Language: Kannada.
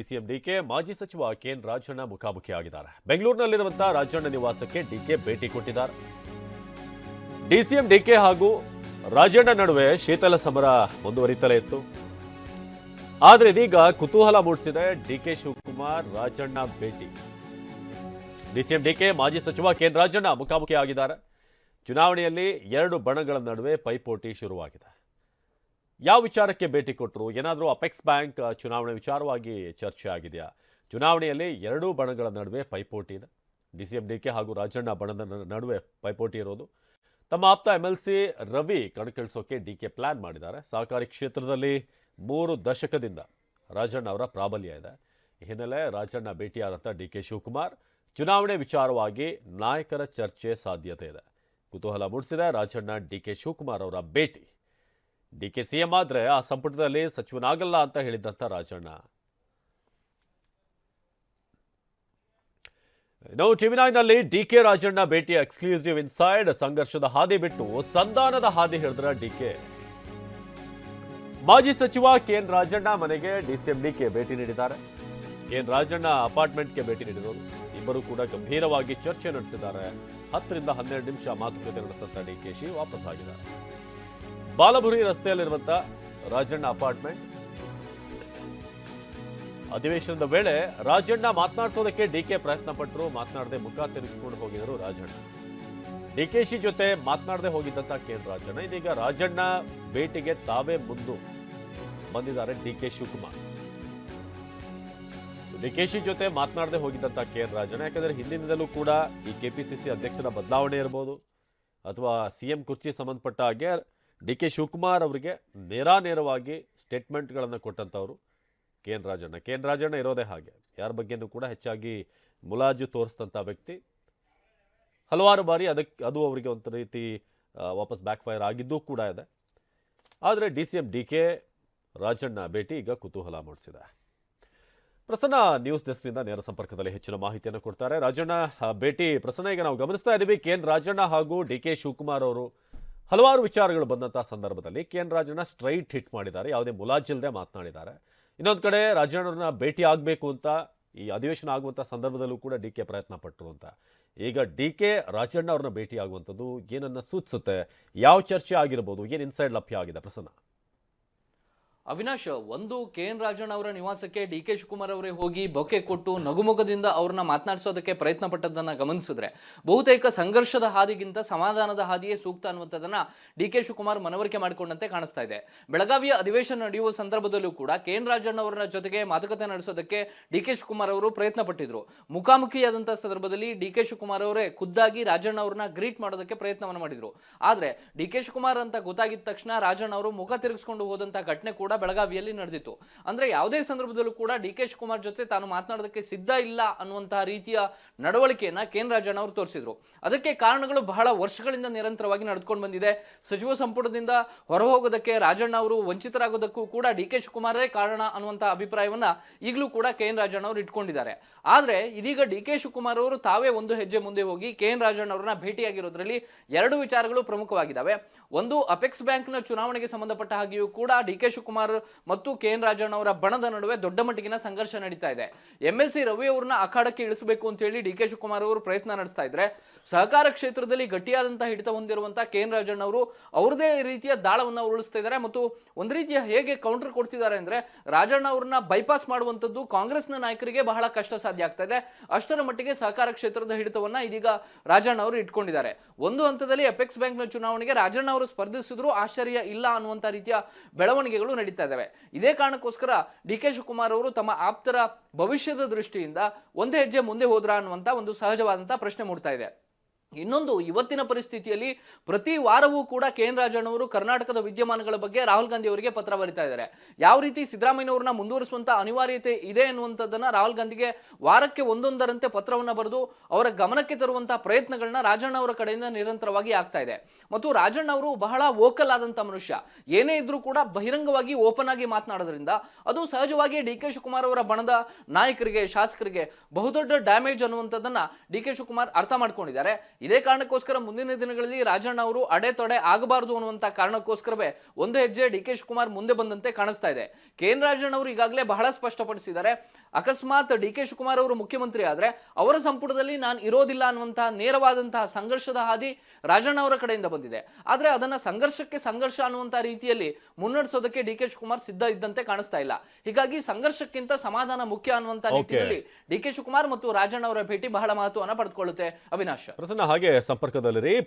ಡಿಸಿಎಂ ಡಿಕೆ ಮಾಜಿ ಸಚಿವ ಕೆಎನ್ ರಾಜಣ್ಣ ಮುಖಾಮುಖಿಯಾಗಿದ್ದಾರೆ. ಬೆಂಗಳೂರಿನಲ್ಲಿರುವಂತಹ ರಾಜಣ್ಣ ನಿವಾಸಕ್ಕೆ ಡಿಕೆ ಭೇಟಿ ಕೊಟ್ಟಿದ್ದಾರೆ. ಡಿಸಿಎಂ ಡಿಕೆ ಹಾಗೂ ರಾಜಣ್ಣ ನಡುವೆ ಶೀತಲ ಸಮರ ಮುಂದುವರಿತಲೇ ಇತ್ತು. ಆದರೆ ಇದೀಗ ಕುತೂಹಲ ಮೂಡಿಸಿದೆ ಡಿಕೆ ಶಿವಕುಮಾರ್ ರಾಜಣ್ಣ ಭೇಟಿ. ಡಿಸಿಎಂ ಡಿಕೆ ಮಾಜಿ ಸಚಿವ ಕೆಎನ್ ರಾಜಣ್ಣ ಮುಖಾಮುಖಿಯಾಗಿದ್ದಾರೆ. ಚುನಾವಣೆಯಲ್ಲಿ ಎರಡು ಬಣಗಳ ನಡುವೆ ಪೈಪೋಟಿ ಶುರುವಾಗಿದೆ. ಯಾವ ವಿಚಾರಕ್ಕೆ ಭೇಟಿ ಕೊಟ್ಟರು? ಏನಾದರೂ ಅಪೆಕ್ಸ್ ಬ್ಯಾಂಕ್ ಚುನಾವಣೆ ವಿಚಾರವಾಗಿ ಚರ್ಚೆ ಆಗಿದೆಯಾ? ಚುನಾವಣೆಯಲ್ಲಿ ಎರಡೂ ಬಣಗಳ ನಡುವೆ ಪೈಪೋಟಿ ಇದೆ. ಡಿಸಿಎಂ ಡಿಕೆ ಹಾಗೂ ರಾಜಣ್ಣ ಬಣದ ನಡುವೆ ಪೈಪೋಟಿ ಇರೋದು. ತಮ್ಮ ಆಪ್ತ MLC ರವಿ ಕಣಕ್ಕಿಳಿಸೋಕೆ ಡಿಕೆ ಪ್ಲಾನ್ ಮಾಡಿದ್ದಾರೆ. ಸಹಕಾರಿ ಕ್ಷೇತ್ರದಲ್ಲಿ 3 ದಶಕದಿಂದ ರಾಜಣ್ಣ ಅವರ ಪ್ರಾಬಲ್ಯ ಇದೆ. ಈ ಹಿನ್ನೆಲೆ ರಾಜಣ್ಣ ಭೇಟಿಯಾದಂಥ ಡಿಕೆ ಶಿವಕುಮಾರ್ ಚುನಾವಣೆ ವಿಚಾರವಾಗಿ ನಾಯಕರ ಚರ್ಚೆ ಸಾಧ್ಯತೆ ಇದೆ. ಕುತೂಹಲ ಮೂಡಿಸಿದೆ ರಾಜಣ್ಣ ಡಿಕೆ ಶಿವಕುಮಾರ್ ಅವರ ಭೇಟಿ. ಡಿಕೆ ಸಿಎಂ ಆದ್ರೆ ಆ ಸಂಪುಟದಲ್ಲಿ ಸಚಿವನಾಗಲ್ಲ ಅಂತ ಹೇಳಿದ್ದಂತ ರಾಜಣ್ಣ. ನಾವು ಟಿವಿ9ನಲ್ಲಿ ಡಿಕೆ ರಾಜಣ್ಣ ಭೇಟಿಯ ಎಕ್ಸ್ಕ್ಲೂಸಿವ್ ಇನ್ಸೈಡ್. ಸಂಘರ್ಷದ ಹಾದಿ ಬಿಟ್ಟು ಸಂಧಾನದ ಹಾದಿ ಹಿಡಿದ್ರ ಡಿಕೆ. ಮಾಜಿ ಸಚಿವ ಕೆಎನ್ ರಾಜಣ್ಣ ಮನೆಗೆ ಡಿಸಿಎಂ ಡಿಕೆ ಭೇಟಿ ನೀಡಿದ್ದಾರೆ. ಕೆಎನ್ ರಾಜಣ್ಣ ಅಪಾರ್ಟ್ಮೆಂಟ್ಗೆ ಭೇಟಿ ನೀಡಿದರು. ಇಬ್ಬರು ಕೂಡ ಗಂಭೀರವಾಗಿ ಚರ್ಚೆ ನಡೆಸಿದ್ದಾರೆ. 10 ರಿಂದ 12 ನಿಮಿಷ ಮಾತುಕತೆ ನಡೆಸಿದಂತ ಡಿಕೆಶಿ ವಾಪಸ್ ಆಗಿದ್ದಾರೆ. ಬಾಲಭುರಿ ರಸ್ತೆಯಲ್ಲಿರುವಂತಹ ರಾಜಣ್ಣ ಅಪಾರ್ಟ್ಮೆಂಟ್. ಅಧಿವೇಶನದ ವೇಳೆ ರಾಜಣ್ಣ ಮಾತನಾಡಿಸೋದಕ್ಕೆ ಡಿಕೆ ಪ್ರಯತ್ನ ಪಟ್ಟರು. ಮಾತನಾಡದೆ ಮುಖ ತಿರುಗಿಸಿಕೊಂಡು ಹೋಗಿದರು ರಾಜಣ್ಣ. ಡಿಕೆಶಿ ಜೊತೆ ಮಾತನಾಡದೆ ಹೋಗಿದ್ದಂತ ಕೆಎನ್ ರಾಜಣ್ಣ ಇದೀಗ ರಾಜಣ್ಣ ಭೇಟಿಗೆ ತಾವೇ ಮುಂದು ಬಂದಿದ್ದಾರೆ ಡಿಕೆ ಶಿವಕುಮಾರ್. ಡಿಕೆಶಿ ಜೊತೆ ಮಾತನಾಡದೆ ಹೋಗಿದ್ದಂತ ಕೆಎನ್ ರಾಜಣ್ಣ, ಯಾಕಂದ್ರೆ ಹಿಂದಿನಿಂದಲೂ ಕೂಡ ಈ ಕೆಪಿಸಿಸಿ ಅಧ್ಯಕ್ಷರ ಬದಲಾವಣೆ ಇರಬಹುದು ಅಥವಾ ಸಿಎಂ ಕುರ್ಚಿ ಸಂಬಂಧಪಟ್ಟ ಹಾಗೆ ಡಿಕೆ ಶಿವಕುಮಾರ್ ಅವರಿಗೆ ನೇರಾನೇರವಾಗಿ ಸ್ಟೇಟ್ಮೆಂಟ್ಗಳನ್ನು ಕೊಟ್ಟಂಥವ್ರು ಕೆಎನ್ ರಾಜಣ್ಣ. ಕೆಎನ್ ರಾಜಣ್ಣ ಇರೋದೇ ಹಾಗೆ, ಯಾರ ಬಗ್ಗೆನೂ ಕೂಡ ಹೆಚ್ಚಾಗಿ ಮುಲಾಜು ತೋರಿಸಿದಂಥ ವ್ಯಕ್ತಿ. ಹಲವಾರು ಬಾರಿ ಅದು ಅವರಿಗೆ ಒಂದು ರೀತಿ ವಾಪಸ್ ಬ್ಯಾಕ್ ಫೈರ್ ಆಗಿದ್ದೂ ಕೂಡ ಇದೆ. ಆದರೆ ಡಿಸಿಎಂ ಡಿಕೆ ರಾಜಣ್ಣ ಭೇಟಿ ಈಗ ಕುತೂಹಲ ಮೂಡಿಸಿದೆ. ಪ್ರಸನ್ನ ನ್ಯೂಸ್ ಡೆಸ್ಕ್ನಿಂದ ನೇರ ಸಂಪರ್ಕದಲ್ಲಿ ಹೆಚ್ಚಿನ ಮಾಹಿತಿಯನ್ನು ಕೊಡ್ತಾರೆ. ರಾಜಣ್ಣ ಭೇಟಿ ಪ್ರಸನ್ನ, ಈಗ ನಾವು ಗಮನಿಸ್ತಾ ಇದ್ದೀವಿ ಕೆಎನ್ ರಾಜಣ್ಣ ಹಾಗೂ ಡಿಕೆ ಶಿವಕುಮಾರ್ ಅವರು ಹಲವಾರು ವಿಚಾರಗಳು ಬಂದಂತಹ ಸಂದರ್ಭದಲ್ಲಿ ಕೆಎನ್ ರಾಜಣ್ಣ ಸ್ಟ್ರೈಟ್ ಹಿಟ್ ಮಾಡಿದ್ದಾರೆ, ಯಾವುದೇ ಮುಲಾಜಿಲ್ಲದೆ ಮಾತನಾಡಿದ್ದಾರೆ. ಇನ್ನೊಂದು ಕಡೆ ರಾಜಣ್ಣವ್ರನ್ನ ಭೇಟಿ ಆಗಬೇಕು ಅಂತ ಈ ಅಧಿವೇಶನ ಆಗುವಂಥ ಸಂದರ್ಭದಲ್ಲೂ ಕೂಡ ಡಿಕೆ ಪ್ರಯತ್ನ ಪಟ್ಟರು ಅಂತ. ಈಗ ಡಿಕೆ ರಾಜಣ್ಣ ಅವ್ರನ್ನ ಭೇಟಿ ಆಗುವಂಥದ್ದು ಏನನ್ನ ಸೂಚಿಸುತ್ತೆ? ಯಾವ ಚರ್ಚೆ ಆಗಿರ್ಬೋದು? ಏನು ಇನ್ಸೈಡ್ ಲಭ್ಯ ಆಗಿದೆ ಪ್ರಸನ್ನ? ಅವಿನಾಶ್, ಒಂದು ಕೆಎನ್ ರಾಜಣ್ಣ ಅವರ ನಿವಾಸಕ್ಕೆ ಡಿಕೆ ಶಿವಕುಮಾರ್ ಅವರೇ ಹೋಗಿ ಬೊಕೆ ಕೊಟ್ಟು ನಗುಮುಖದಿಂದ ಅವ್ರನ್ನ ಮಾತನಾಡಿಸೋದಕ್ಕೆ ಪ್ರಯತ್ನ ಪಟ್ಟದ್ದನ್ನ ಗಮನಿಸಿದ್ರೆ ಬಹುತೇಕ ಸಂಘರ್ಷದ ಹಾದಿಗಿಂತ ಸಮಾಧಾನದ ಹಾದಿಯೇ ಸೂಕ್ತ ಅನ್ನುವಂಥದ್ದನ್ನ ಡಿಕೆ ಶಿವಕುಮಾರ್ ಮನವರಿಕೆ ಮಾಡಿಕೊಂಡಂತೆ ಕಾಣಿಸ್ತಾ ಇದೆ. ಬೆಳಗಾವಿಯ ಅಧಿವೇಶನ ನಡೆಯುವ ಸಂದರ್ಭದಲ್ಲೂ ಕೂಡ ಕೆಎನ್ ರಾಜಣ್ಣ ಅವರ ಜೊತೆಗೆ ಮಾತುಕತೆ ನಡೆಸೋದಕ್ಕೆ ಡಿಕೆ ಶಿವಕುಮಾರ್ ಅವರು ಪ್ರಯತ್ನ ಪಟ್ಟಿದ್ರು. ಮುಖಾಮುಖಿಯಾದಂತಹ ಸಂದರ್ಭದಲ್ಲಿ ಡಿಕೆ ಶಿವಕುಮಾರ್ ಅವರೇ ಖುದ್ದಾಗಿ ರಾಜಣ್ಣ ಅವರನ್ನ ಗ್ರೀಟ್ ಮಾಡೋದಕ್ಕೆ ಪ್ರಯತ್ನವನ್ನು ಮಾಡಿದ್ರು. ಆದ್ರೆ ಡಿಕೆ ಶಿವಕುಮಾರ್ ಅಂತ ಗೊತ್ತಾಗಿದ ತಕ್ಷಣ ರಾಜಣ್ಣ ಅವರು ಮುಖ ತಿರುಗಿಸಿಕೊಂಡು ಹೋದಂತಹ ಘಟನೆ ಕೂಡ ಬೆಳಗಾವಿಯಲ್ಲಿ ನಡೆದಿತ್ತು. ಅಂದ್ರೆ ಯಾವುದೇ ಸಂದರ್ಭದಲ್ಲೂ ಕೂಡ ಡಿಕೆ ಶಿವಕುಮಾರ್ ಜೊತೆ ತಾನು ಮಾತನಾಡೋದಕ್ಕೆ ಸಿದ್ಧ ಇಲ್ಲ ಅನ್ನುವಂತಹ ರೀತಿಯ ನಡವಳಿಕೆಯನ್ನ ಕೆಎನ್ ರಾಜಣ್ಣ ಅವರು ತೋರಿಸಿದ್ರು. ಅದಕ್ಕೆ ಕಾರಣಗಳು ಬಹಳ ವರ್ಷಗಳಿಂದ ನಿರಂತರವಾಗಿ ನಡೆದುಕೊಂಡು ಬಂದಿದೆ. ಸಚಿವ ಸಂಪುಟದಿಂದ ಹೊರಹೋಗೋದಕ್ಕೆ ರಾಜಣ್ಣ ಅವರು ವಂಚಿತರಾಗೋದಕ್ಕೂ ಕೂಡ ಡಿಕೆ ಶಿವಕುಮಾರೇ ಕಾರಣ ಅನ್ನುವಂತಹ ಅಭಿಪ್ರಾಯವನ್ನ ಈಗಲೂ ಕೂಡ ಕೆಎನ್ ರಾಜಣ್ಣ ಅವರು ಇಟ್ಕೊಂಡಿದ್ದಾರೆ. ಆದ್ರೆ ಇದೀಗ ಡಿಕೆ ಶಿವಕುಮಾರ್ ಅವರು ತಾವೇ ಒಂದು ಹೆಜ್ಜೆ ಮುಂದೆ ಹೋಗಿ ಕೆಎನ್ ರಾಜಣ್ಣ ಅವರನ್ನ ಭೇಟಿಯಾಗಿರೋದ್ರಲ್ಲಿ 2 ವಿಚಾರಗಳು ಪ್ರಮುಖವಾಗಿದ್ದಾವೆ. ಒಂದು, ಅಪೆಕ್ಸ್ ಬ್ಯಾಂಕ್ನ ಚುನಾವಣೆಗೆ ಸಂಬಂಧಪಟ್ಟ ಹಾಗೆಯೂ ಕೂಡ ಡಿಕೆ ಶಿವಕುಮಾರ್ ಮತ್ತು ಕೆಎನ್ ರಾಜಣ್ಣ ಅವರ ಬಣದ ನಡುವೆ ದೊಡ್ಡ ಮಟ್ಟಿಗಿನ ಸಂಘರ್ಷ ನಡೀತಾ ಇದೆ. MLC ರವಿ ಅವರನ್ನ ಅಖಾಡಕ್ಕೆ ಇಳಿಸಬೇಕು ಅಂತ ಹೇಳಿ ಡಿಕೆ ಶಿವಕುಮಾರ್ ಅವರು ಪ್ರಯತ್ನ ನಡೆಸ್ತಾ ಇದ್ರೆ, ಸಹಕಾರ ಕ್ಷೇತ್ರದಲ್ಲಿ ಗಟ್ಟಿಯಾದಂತಹ ಹಿಡಿತ ಹೊಂದಿರುವಂತಹ ಕೆಎನ್ ರಾಜಣ್ಣ ಅವರು ಅವರದೇ ರೀತಿಯ ದಾಳವನ್ನ ಉರುಳಿಸ್ತಾ ಇದ್ದಾರೆ ಮತ್ತು ಒಂದು ರೀತಿಯ ಹೇಗೆ ಕೌಂಟರ್ ಕೊಡ್ತಿದ್ದಾರೆ ಅಂದ್ರೆ, ರಾಜಣ್ಣ ಅವರನ್ನ ಬೈಪಾಸ್ ಮಾಡುವಂತದ್ದು ಕಾಂಗ್ರೆಸ್ನ ನಾಯಕರಿಗೆ ಬಹಳ ಕಷ್ಟ ಸಾಧ್ಯ ಆಗ್ತಾ ಇದೆ. ಅಷ್ಟರ ಮಟ್ಟಿಗೆ ಸಹಕಾರ ಕ್ಷೇತ್ರದ ಹಿಡಿತವನ್ನ ಇದೀಗ ರಾಜಣ್ಣ ಅವರು ಇಟ್ಕೊಂಡಿದ್ದಾರೆ. ಒಂದು ಹಂತದಲ್ಲಿ ಅಪೆಕ್ಸ್ ಬ್ಯಾಂಕ್ನ ಚುನಾವಣೆಗೆ ರಾಜಣ್ಣ ಅವರು ಸ್ಪರ್ಧಿಸಿದ್ರು ಆಶ್ಚರ್ಯ ಇಲ್ಲ ಅನ್ನುವಂತ ರೀತಿಯ ಬೆಳವಣಿಗೆಗಳು ನಡೀತಾ ಇದ್ದಾವೆ. ಇದೇ ಕಾರಣಕ್ಕೋಸ್ಕರ ಡಿಕೆ ಶಿವಕುಮಾರ್ ಅವರು ತಮ್ಮ ಆಪ್ತರ ಭವಿಷ್ಯದ ದೃಷ್ಟಿಯಿಂದ ಒಂದು ಹೆಜ್ಜೆ ಮುಂದೆ ಹೋದ್ರ ಅನ್ನುವಂತ ಒಂದು ಸಹಜವಾದಂತಹ ಪ್ರಶ್ನೆ ಮೂಡ್ತಾ ಇದೆ. ಇನ್ನೊಂದು, ಇವತ್ತಿನ ಪರಿಸ್ಥಿತಿಯಲ್ಲಿ ಪ್ರತಿ ವಾರವೂ ಕೂಡ ಕೆಎನ್ ರಾಜಣ್ಣ ಅವರು ಕರ್ನಾಟಕದ ವಿದ್ಯಮಾನಗಳ ಬಗ್ಗೆ ರಾಹುಲ್ ಗಾಂಧಿ ಅವರಿಗೆ ಪತ್ರ ಬರೀತಾ ಇದ್ದಾರೆ. ಯಾವ ರೀತಿ ಸಿದ್ದರಾಮಯ್ಯನವರನ್ನ ಮುಂದುವರಿಸುವಂತ ಅನಿವಾರ್ಯತೆ ಇದೆ ಅನ್ನುವಂಥದ್ದನ್ನ ರಾಹುಲ್ ಗಾಂಧಿಗೆ ವಾರಕ್ಕೆ ಒಂದೊಂದರಂತೆ ಪತ್ರವನ್ನ ಬರೆದು ಅವರ ಗಮನಕ್ಕೆ ತರುವಂತಹ ಪ್ರಯತ್ನಗಳನ್ನ ರಾಜಣ್ಣ ಅವರ ಕಡೆಯಿಂದ ನಿರಂತರವಾಗಿ ಆಗ್ತಾ ಇದೆ. ಮತ್ತು ರಾಜಣ್ಣ ಅವರು ಬಹಳ ವೋಕಲ್ ಆದಂತ ಮನುಷ್ಯ, ಏನೇ ಇದ್ರೂ ಕೂಡ ಬಹಿರಂಗವಾಗಿ ಓಪನ್ ಆಗಿ ಮಾತನಾಡೋದ್ರಿಂದ ಅದು ಸಹಜವಾಗಿ ಡಿಕೆ ಶಿವಕುಮಾರ್ ಅವರ ಬಣದ ನಾಯಕರಿಗೆ, ಶಾಸಕರಿಗೆ ಬಹುದೊಡ್ಡ ಡ್ಯಾಮೇಜ್ ಅನ್ನುವಂಥದ್ದನ್ನ ಡಿಕೆ ಶಿವಕುಮಾರ್ ಅರ್ಥ ಮಾಡ್ಕೊಂಡಿದ್ದಾರೆ. ಇದೇ ಕಾರಣಕ್ಕೋಸ್ಕರ ಮುಂದಿನ ದಿನಗಳಲ್ಲಿ ರಾಜಣ್ಣ ಅವರು ಅಡೆತೊಡೆ ಆಗಬಾರದು ಅನ್ನುವಂತ ಕಾರಣಕ್ಕೋಸ್ಕರವೇ ಒಂದು ಹೆಜ್ಜೆ ಡಿಕೆ ಶಿವಕುಮಾರ್ ಮುಂದೆ ಬಂದಂತೆ ಕಾಣಿಸ್ತಾ ಇದೆ. ಕೆಎನ್ ರಾಜಣ್ಣ ಅವರು ಈಗಾಗಲೇ ಬಹಳ ಸ್ಪಷ್ಟಪಡಿಸಿದ್ದಾರೆ, ಅಕಸ್ಮಾತ್ ಡಿ ಕೆ ಶಿವಕುಮಾರ್ ಅವರು ಮುಖ್ಯಮಂತ್ರಿ ಆದ್ರೆ ಅವರ ಸಂಪುಟದಲ್ಲಿ ನಾನು ಇರೋದಿಲ್ಲ ಅನ್ನುವಂತಹ ನೇರವಾದಂತಹ ಸಂಘರ್ಷದ ಹಾದಿ ರಾಜಣ್ಣ ಅವರ ಕಡೆಯಿಂದ ಬಂದಿದೆ. ಆದ್ರೆ ಅದನ್ನ ಸಂಘರ್ಷಕ್ಕೆ ಸಂಘರ್ಷ ಅನ್ನುವಂತಹ ರೀತಿಯಲ್ಲಿ ಮುನ್ನಡೆಸೋದಕ್ಕೆ ಡಿ ಕೆ ಶಿವಕುಮಾರ್ ಸಿದ್ಧ ಇದ್ದಂತೆ ಕಾಣಿಸ್ತಾ ಇಲ್ಲ. ಹೀಗಾಗಿ ಸಂಘರ್ಷಕ್ಕಿಂತ ಸಮಾಧಾನ ಮುಖ್ಯ ಅನ್ನುವಂತ ನಿಟ್ಟಿನಲ್ಲಿ ಡಿ ಕೆ ಶಿವಕುಮಾರ್ ಮತ್ತು ರಾಜಣ್ಣ ಅವರ ಭೇಟಿ ಬಹಳ ಮಹತ್ವವನ್ನು ಪಡೆದುಕೊಳ್ಳುತ್ತೆ. ಅವಿನಾಶ್ ಪ್ರಸನ್ನ ಹಾಗೆ ಸಂಪರ್ಕದಲ್ಲಿರಿ.